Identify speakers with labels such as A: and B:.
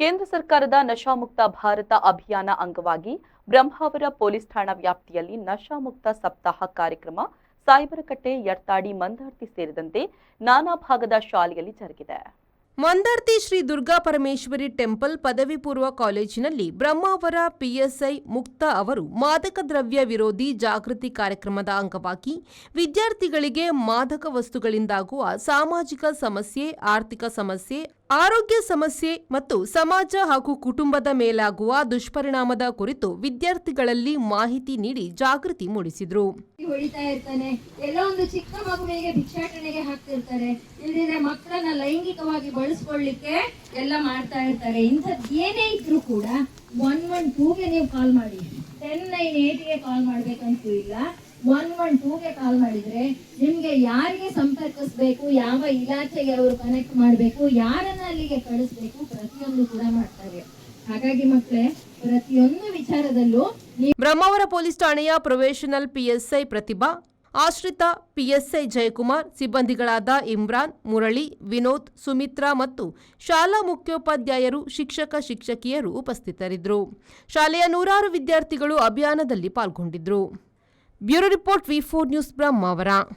A: ಕೇಂದ್ರ ಸರ್ಕಾರದ ನಶಾಮುಕ್ತ ಭಾರತ ಅಭಿಯಾನ ಅಂಗವಾಗಿ ಬ್ರಹ್ಮಾವರ ಪೊಲೀಸ್ ಠಾಣಾ ವ್ಯಾಪ್ತಿಯಲ್ಲಿ ನಶಾಮುಕ್ತ ಸಪ್ತಾಹ ಕಾರ್ಯಕ್ರಮ ಸಾಯಿಬರಕಟ್ಟೆ, ಯರ್ತಾಡಿ, ಮಂದಾರ್ತಿ ಸೇರಿದಂತೆ ನಾನಾ ಭಾಗದ ಶಾಲೆಯಲ್ಲಿ ಜರುಗಿದೆ.
B: ಮಂದಾರ್ತಿ ಶ್ರೀ ದುರ್ಗಾ ಪರಮೇಶ್ವರಿ ಟೆಂಪಲ್ ಪದವಿ ಪೂರ್ವ ಕಾಲೇಜಿನಲ್ಲಿ ಬ್ರಹ್ಮಾವರ ಪಿಎಸ್ಐ ಮುಕ್ತಾ ಅವರು ಮಾದಕ ದ್ರವ್ಯ ವಿರೋಧಿ ಜಾಗೃತಿ ಕಾರ್ಯಕ್ರಮದ ಅಂಗವಾಗಿ ವಿದ್ಯಾರ್ಥಿಗಳಿಗೆ ಮಾದಕ ವಸ್ತುಗಳಿಂದಾಗುವ ಸಾಮಾಜಿಕ ಸಮಸ್ಯೆ, ಆರ್ಥಿಕ ಸಮಸ್ಯೆ, ಆರೋಗ್ಯ ಸಮಸ್ಯೆ ಮತ್ತು ಸಮಾಜ ಹಾಗೂ ಕುಟುಂಬದ ಮೇಲಾಗುವ ದುಷ್ಪರಿಣಾಮದ ಕುರಿತು ವಿದ್ಯಾರ್ಥಿಗಳಲ್ಲಿ ಮಾಹಿತಿ ನೀಡಿ ಜಾಗೃತಿ ಮೂಡಿಸಿದರು.
C: ಹೊಡಿತಾ ಇರ್ತಾನೆ, ಎಲ್ಲೋ ಒಂದು ಚಿಕ್ಕ ಮಗುವಿಗೆ ಭಿಕ್ಷಾಟನೆಗೆ ಹಾಕ್ತಿರ್ತಾರೆ, ಇಲ್ಲದಿದ್ರೆ ಮಕ್ಕಳನ್ನ ಲೈಂಗಿಕವಾಗಿ ಬಳಸ್ಕೊಳ್ಳಿಕ್ಕೆ ಎಲ್ಲ ಮಾಡ್ತಾ ಇರ್ತಾರೆ. ಇಂಥದ್ದು ಏನೇ ಇದ್ರೂ ಕೂಡ 112ಗೆ ನೀವು ಕಾಲ್ ಮಾಡಿ. 1098ಗೆ ಕಾಲ್ ಮಾಡ್ಬೇಕಂತೂ ಇಲ್ಲ, 112ಗೆ ಕಾಲ್ ಮಾಡಿದ್ರೆ ನಿಮ್ಗೆ ಯಾರಿಗೆ ಸಂಪರ್ಕಿಸಬೇಕು, ಯಾವ ಇಲಾಖೆಗೆ ಅವರು ಕನೆಕ್ಟ್ ಮಾಡಬೇಕು, ಯಾರನ್ನ ಅಲ್ಲಿಗೆ ಕಳಿಸ್ಬೇಕು, ಪ್ರತಿಯೊಂದು ಕೂಡ ಮಾಡ್ತಾರೆ. ಹಾಗಾಗಿ ಮಕ್ಕಳೇ, ಪ್ರತಿಯೊಂದು ವಿಚಾರದಲ್ಲೂ
B: ಬ್ರಹ್ಮಾವರ ಪೊಲೀಸ್ ಠಾಣೆಯ ಪ್ರೊಬೇಷನಲ್ ಪಿಎಸ್ಐ ಪ್ರತಿಭಾ, ಆಶ್ರಿತ ಪಿಎಸ್ಐ ಜಯಕುಮಾರ್, ಸಿಬ್ಬಂದಿಗಳಾದ ಇಮ್ರಾನ್, ಮುರಳಿ, ವಿನೋದ್, ಸುಮಿತ್ರಾ ಮತ್ತು ಶಾಲಾ ಮುಖ್ಯೋಪಾಧ್ಯಾಯರು, ಶಿಕ್ಷಕಿಯರು ಉಪಸ್ಥಿತರಿದ್ದರು. ಶಾಲೆಯ ನೂರಾರು ವಿದ್ಯಾರ್ಥಿಗಳು ಅಭಿಯಾನದಲ್ಲಿ ಪಾಲ್ಗೊಂಡಿದ್ದರು. ಬ್ಯೂರೋ ರಿಪೋರ್ಟ್, ವಿ4 ನ್ಯೂಸ್, ಬ್ರಹ್ಮಾವರ.